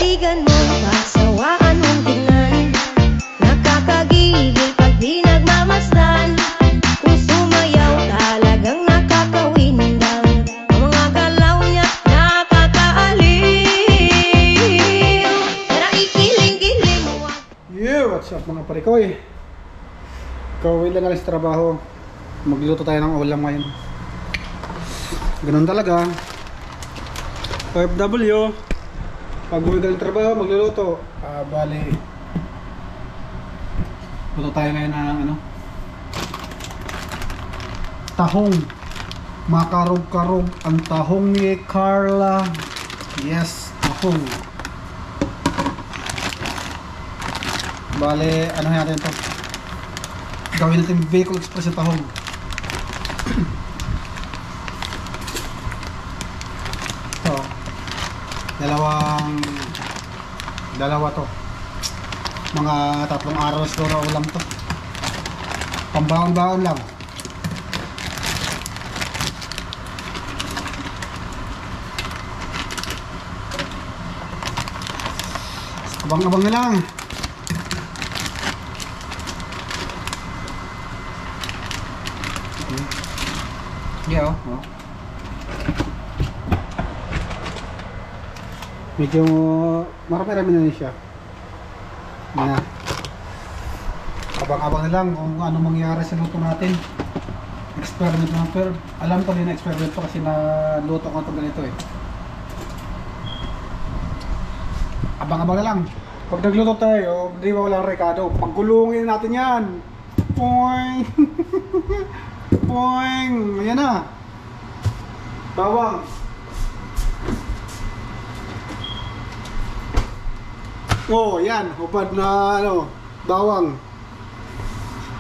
Titigan mo, pasawaan mong tingnan. Nakakagigil pag di nagmamasdan. Kung sumayaw talagang nakakawindang. Ang mga galaw niya nakakaaliw. Tara ikiling-kiling mo. Yeah, what's up mga parikoy? Kauwi lang alis trabaho. Magluto tayo ng ulam ngayon. Ganun talaga. OFW. Pag uwi galing trabaho, magluluto. Bali. Luto tayo ngayon ng tahong. Makarog-karog ang tahong ni Carla. Yes, tahong. Bali, ano natin ito? Gawin natin Bicol Express yung tahong. Ito, dalawa to. Mga 3 araw siguro ulam to. Pambaon-baon lang. Abang-abang na lang. Yeah, oh. Medyo marami-rami na siya. Na. Abang-abang na lang kung ano mangyari sa luto natin. Experiment naman, pero alam ko din na experiment to kasi naluto ko ito ganito eh. Abang-abang na lang. Pag nagluto tayo, di ba walang rekado, pagkulungin natin yan. Poing! Poing! Ayan na. Bawang. Oh, yan. Hubad na bawang.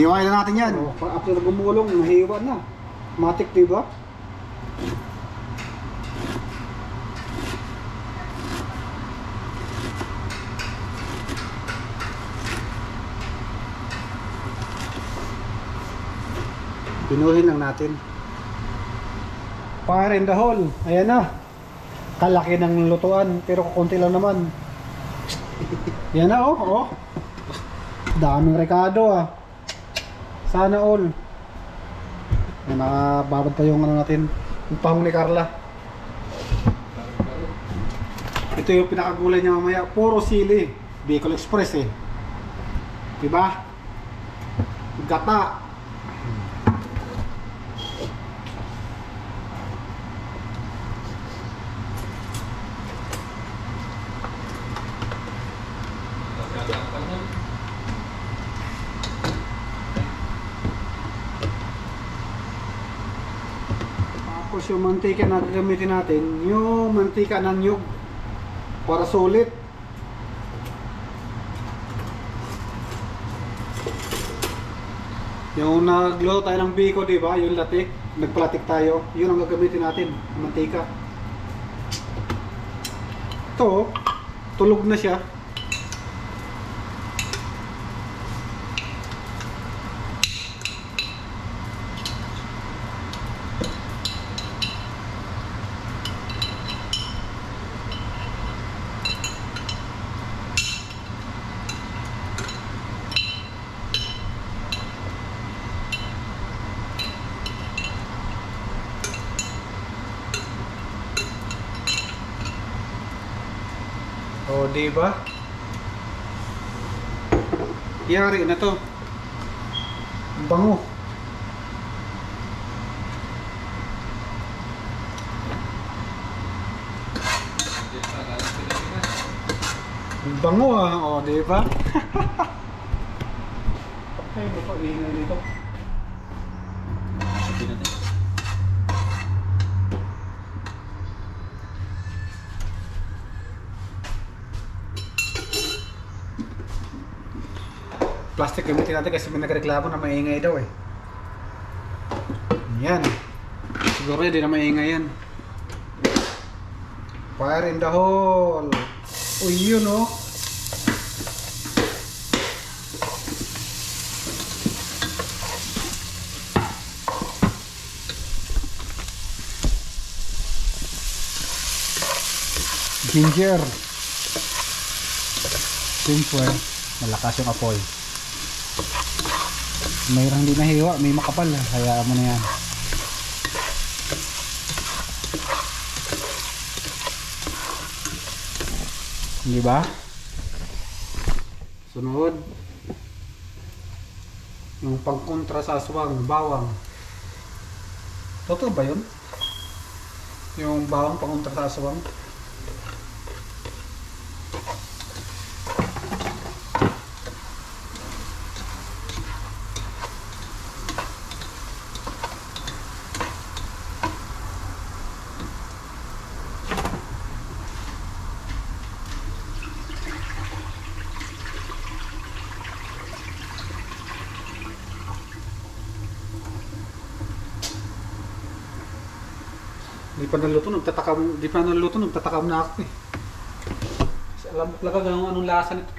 Hiwain na natin yan. Oh, after gumulong, nahiwa na. Matik, diba? Pinuhin lang natin. Fire in the hole. Ayan na. Kalaki ng lutuan, pero konti lang naman. Yan na, oh. Daming rekado ah. Sana all. Yan, nakababad pa yung natin, yung tahong ni Carla. Ito yung pinakagulay niya mamaya. Puro sili. Bicol Express eh. Diba? Gata. Tapos yung mantika na gagamitin natin, yung mantika ng nyug para sulit. Yung nagluto tayo ng biko, diba? Yung latik, nagplatik tayo, yun ang gagamitin natin, mantika. Ito, tulog na siya. O, diba? Yari na to. Bango. Bango ah. O, diba? Okay, mapag-iingay dito. Plastic gamitin natin kasi may nagreklamo na maingay daw eh. Yan. Siguro hindi na maingay yan. Fire in the hole. Uy, yun oh. Ginger. Siyempre, malakas yung apoy. Mayroong hindi nahiwa, may makapal. Hayaan mo na yan. Di ba? Sunod. Yung pangkontra sa aswang, bawang. Totoo ba yun? Yung bawang pangkontra sa aswang? Di pa naluto, nagtatakam na ako eh. Kasi alam ko talaga kung anong lasa nito.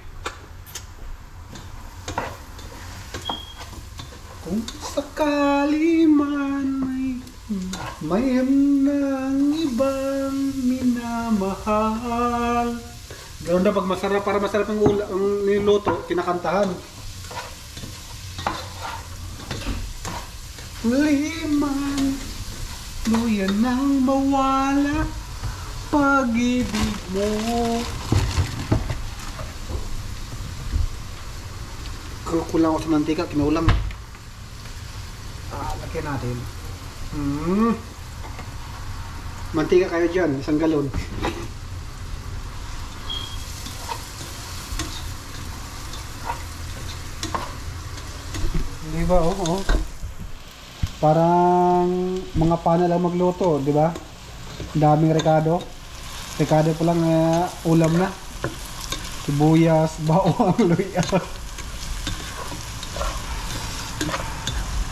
Kung sakali man mayroon ng ibang minamahal. Ganoon na pag masarap, para masarap ang niluto, kinakantahan. Liman luyan nang mawala pag-ibig mo. Kulang ako sa mantika, kinulang. Lagyan natin. Mantika kayo dyan, 1 galon. Di ba? Oo. Parang mga pana lang magluto, di ba? Daming rekado. Rekado pa lang ulam na. Sibuyas, bawang, luya.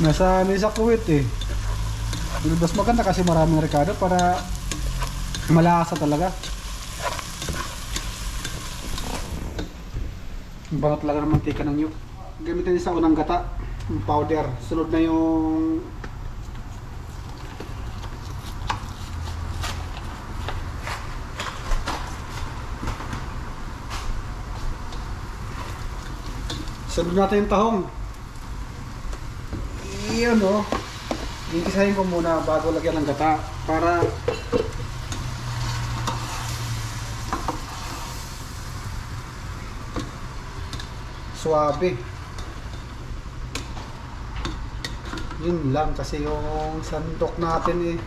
Nasa Kuwait eh. Mas maganda kasi maraming rekado para malasa talaga. Bango talaga ng mantika ng nyug. Gamitin sa unang gata, yung powder. Sunod na yung sunod natin yung tahong. Iyan o. Ikisahin ko muna bago lagyan ng gata para suabe. Yun lang kasi yung sandok natin eh.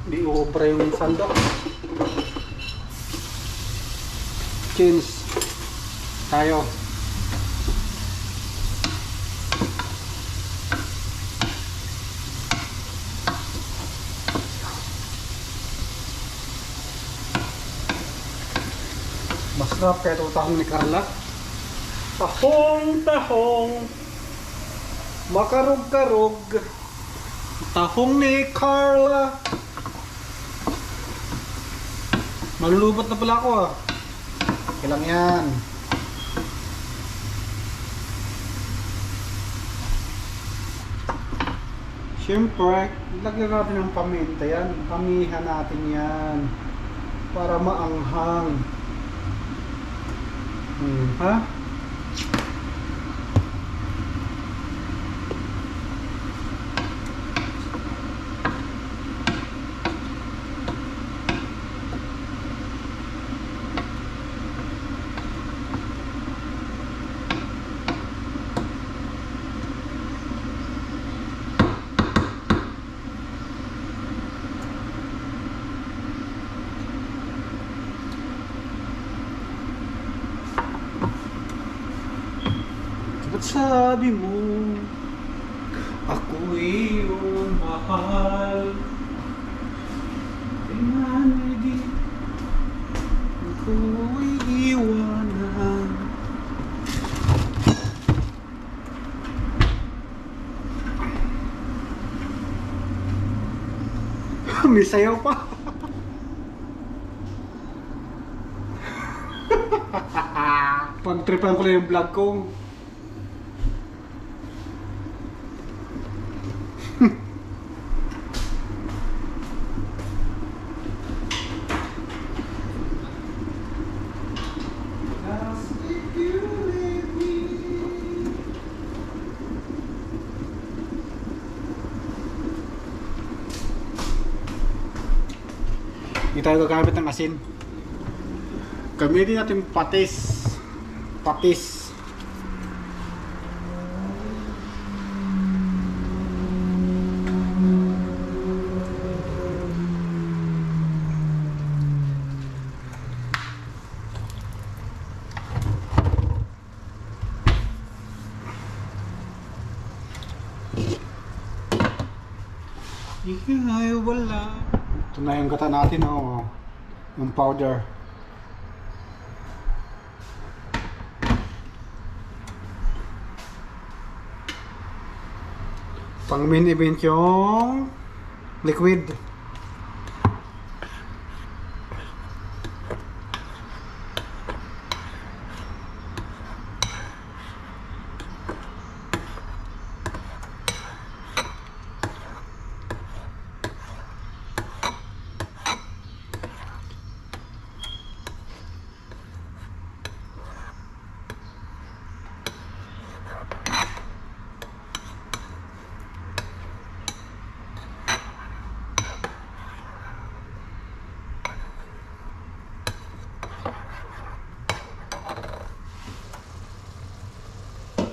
Di obra yung sandok. Change tayo. Masarap kaya itong tahong ni Carla. Tahong makarug-karug. Tahong ni Carla. Malulubot na pala ako ah. Okay lang yan. Siyempre, lagyan natin ng paminta yan. Pamihan natin yan. Para maanghang. Ha? Ba't sabi mo ako iyong mahal? Tingnan di ako'y iwanan. May sayaw pa. Pag-tripan ko lang yung vlog ko. Hindi tayo gagamit ng asin. Gamitin natin patis. Patis. Ay, wala. Ito na yung gata natin, oh. Yung powder. Pang main event yung liquid.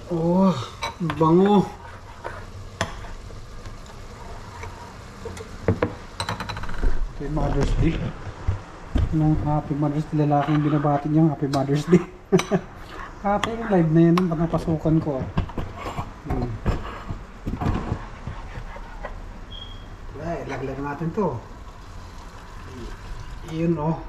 Oh, bango. Happy Mother's Day. Nung Happy Mother's Day, lalaki yung binabati niyang Happy Mother's Day. Kata yung live na yan, pag napasukan ko. Ay, laglag natin to. Yun, oh.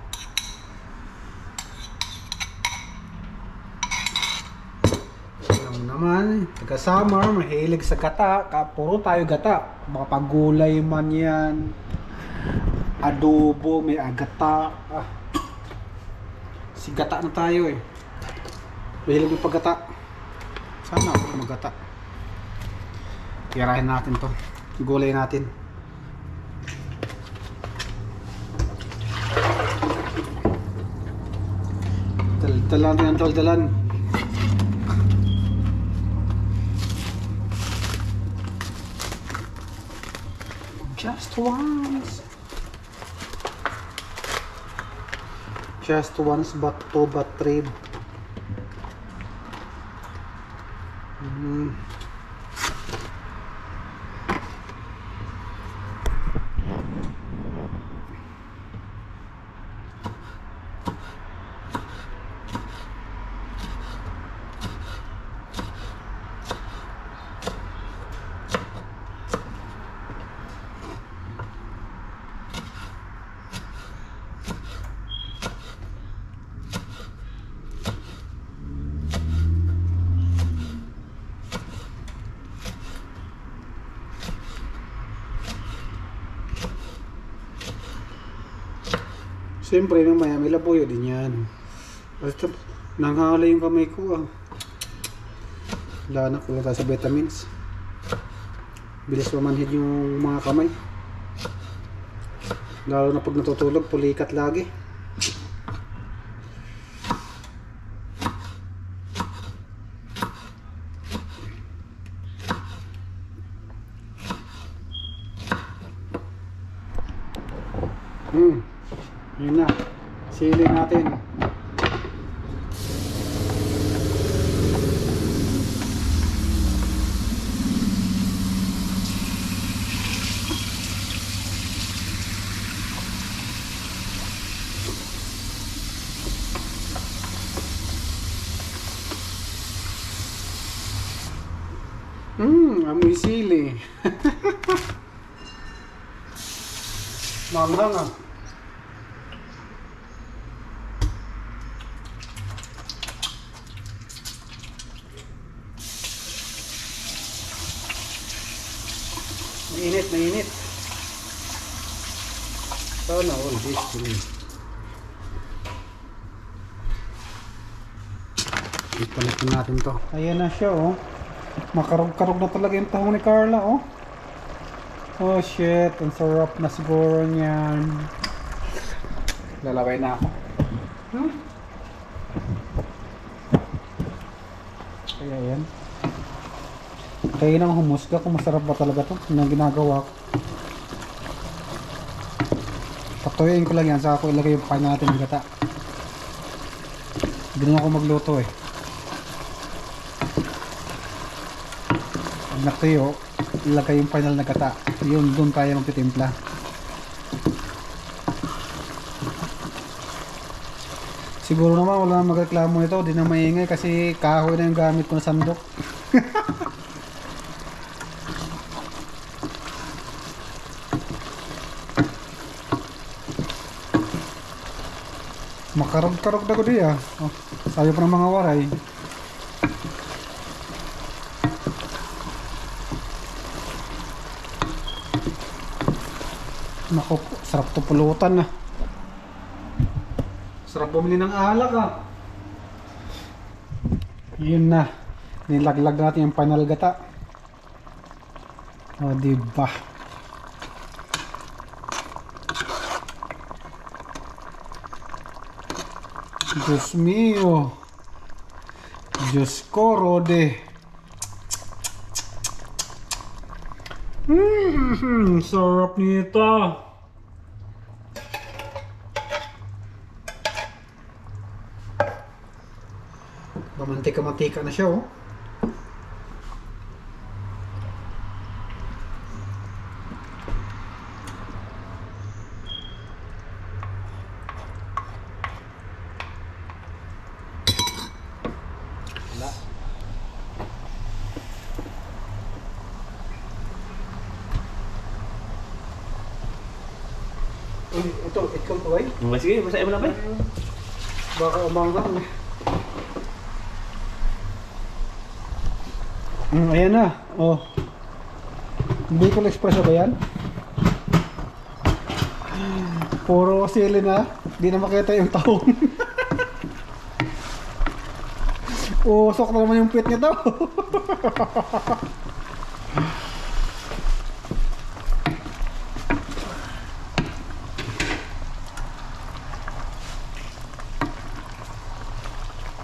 Naman, taga summer, mahilig sa gata, puro tayo gata. Mga pagulay man yan, adobo, may agata. Si gata na tayo eh. Mahilig yung paggata. Sana ako magata. Tirahin natin to, gulay natin. Daldalan natin ang daldalan. Just once. Just once, but two, but three. Siyempre mamaya may labuyo din yan. Basta nanghahalo yung kamay ko ah. Wala na, kulang tayo sa vitamins. Bilis mamanhid yung mga kamay. Lalo na pag natutulog, pulikat lagi. Yun na, sili natin. Amoy sili. Manghang ah. Mainit. Sana all this chili. Ipalitin natin to. Ayan na siya oh. Makarog-karog na talaga yung tahong ni Carla oh. Oh shit, ang sarap na siguro niyan. Lalaway na ako. Kaya yan. Kaya nang humusga kung masarap ba talaga to. Yung ginagawa ko. Tuyuin ko lang yan, saka ko ilagay yung final natin ng gata. Hindi naman ako magluto eh. Pag natuyo, ilagay yung final na gata. Yun, doon tayo magtitimpla. Siguro naman wala nang magreklamo nito, di na maingay kasi kahoy na yung gamit ko na sandok. Makarog-karog na ko diya. Oh, sabi pa ng mga waray. Naku, sarap to pulutan na. Sarap bumili ng alak ah. Yun na. Nilaglag natin yung final gata. O diba? Diyos mio. Diyos ko, Rode. Sarap nito. Mamantika-mantika na siya oh. Ito, ikaw to ay? Sige, basahin mo lang ba? Baka umanggang. Ayan na. Oh. Bicol Express ba yan? Puro sili na. Di na makita yung taong. Usok na naman yung pit nito.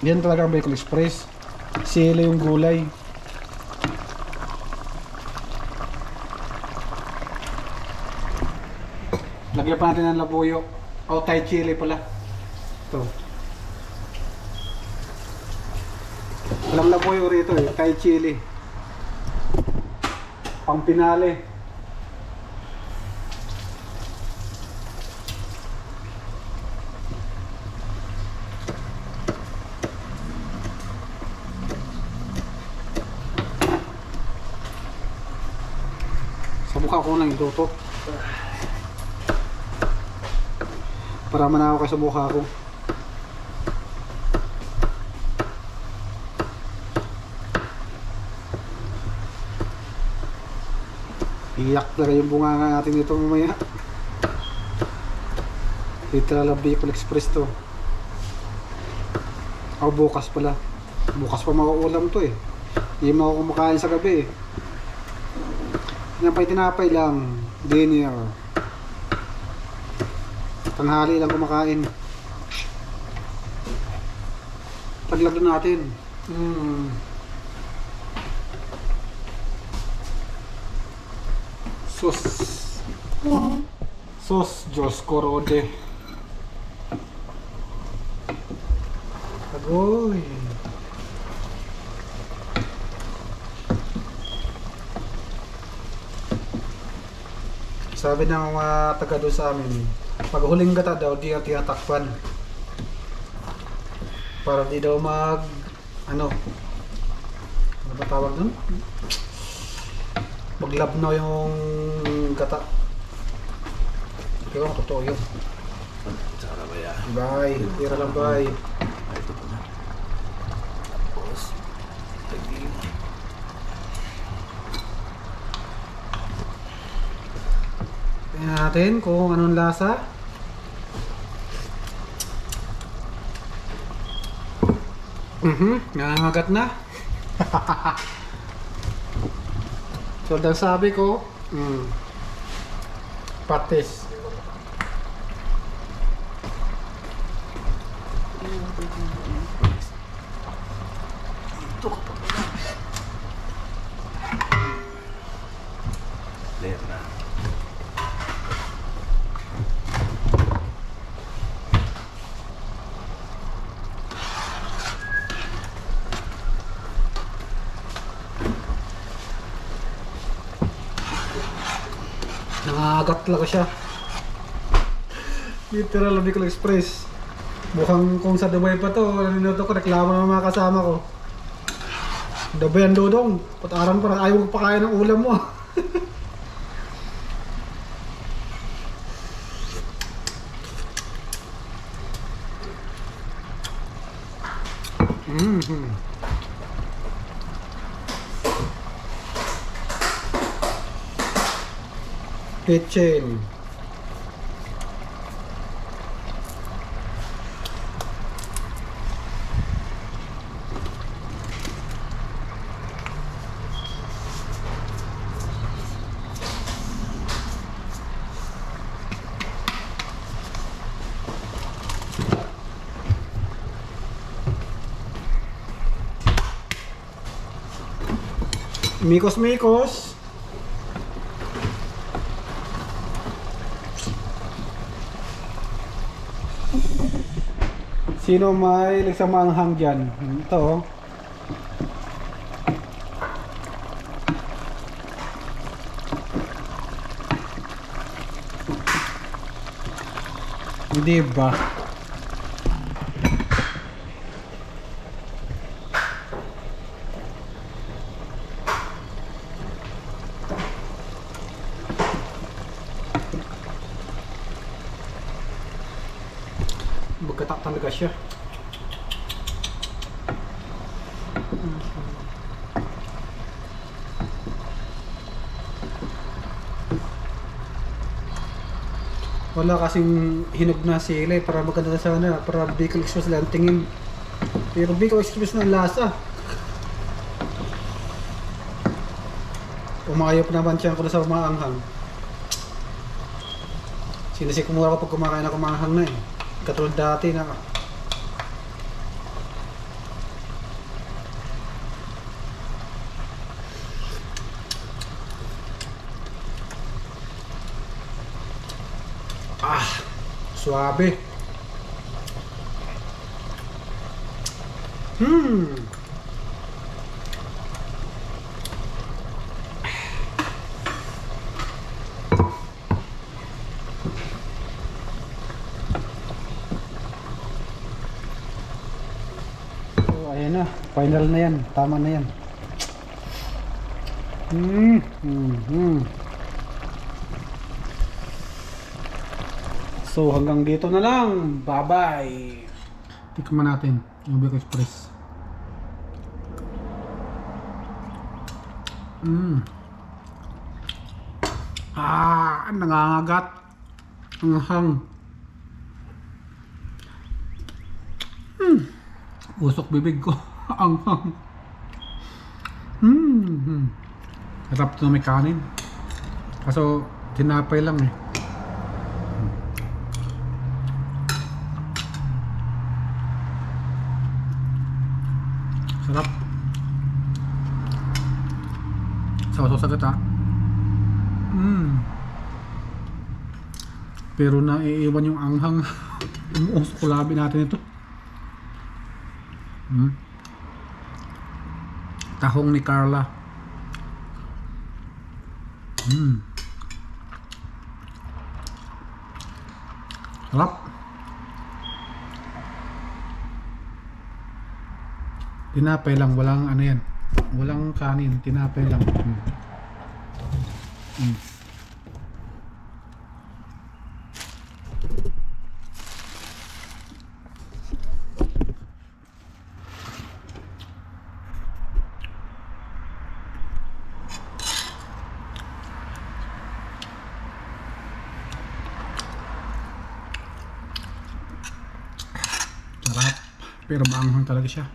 Yan talaga ang Bicol Express. Sili yung gulay. Lagyan pa natin ng labuyo. O Thai chili pala. Ito. Walang labuyo rito eh. Thai chili. Pang pinale. Sa mukha ko lang itutok. Para manaw ka sa mukha ko. Iyak talaga yung bunganga natin dito mamaya. Literal Bicol Express to. O bukas pala. Bukas pa mauulam to eh. Hindi mo ako kumakain sa gabi eh. Tinapay lang. Dinner. Tanghali lang kumakain. Paglagdo natin. Sos Diyos ko, Rode. Agoy. Sabi ng mga taga doon sa amin, pag huling gata daw, di ang tinatakpan. Para di daw ano ba tawag doon? Maglabnaw yung gata. Kaya totoo yun. Saka ba yan? Bye. Tira lang bye. Ay, ito pa na. Tapos, tagin. Tingnan natin kung anong lasa. Nangangagat na. So, dahil sabi ko, patis. Ito ka pa pala. Layer na. Nangagat talaga siya. Literal Bicol Express. Mukhang kung sa Dubai pa to, naninuto ko, reklamo ng mga kasama ko. Dubai ang dudong. Pataran parang ayaw magpakain ng ulam mo. Kitchen. Mikos-mikos. Sino may isang manghang dyan? Ito oh. Hindi ba? Magkatak talaga siya. Wala kasing hinog na sila para maganda sana, para Bicol Express lang tingin. Pero Bicol Express na ang lasa. Umayop naman siya kung sa maanghang. Sinisikumura ko pag kumakain ako maanghang na eh. Katulad dati na suabe. So ayan na, final na yan, tama na yan. So hanggang dito na lang. Bye-bye. Tikman natin yung Bicol Express. Nangangagat. Ang hang. Usok bibig ko. Ang hang. Sarap ito na may kanin. Kaso tinapay lang eh. Sarap. Sawa-sawa sa gata. Pero naiiwan yung anghang. Umuusok ko labi natin ito. Tahong ni Carla. Sarap. Tinapay lang, walang ano yan. Walang kanin, tinapay lang. Sarap, pero maanghang talaga siya.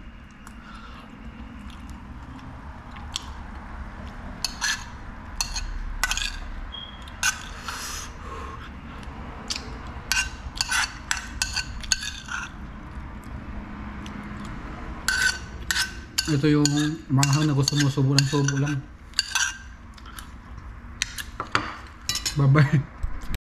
Ito yung manghang na gusto mo, subo lang. Bye bye.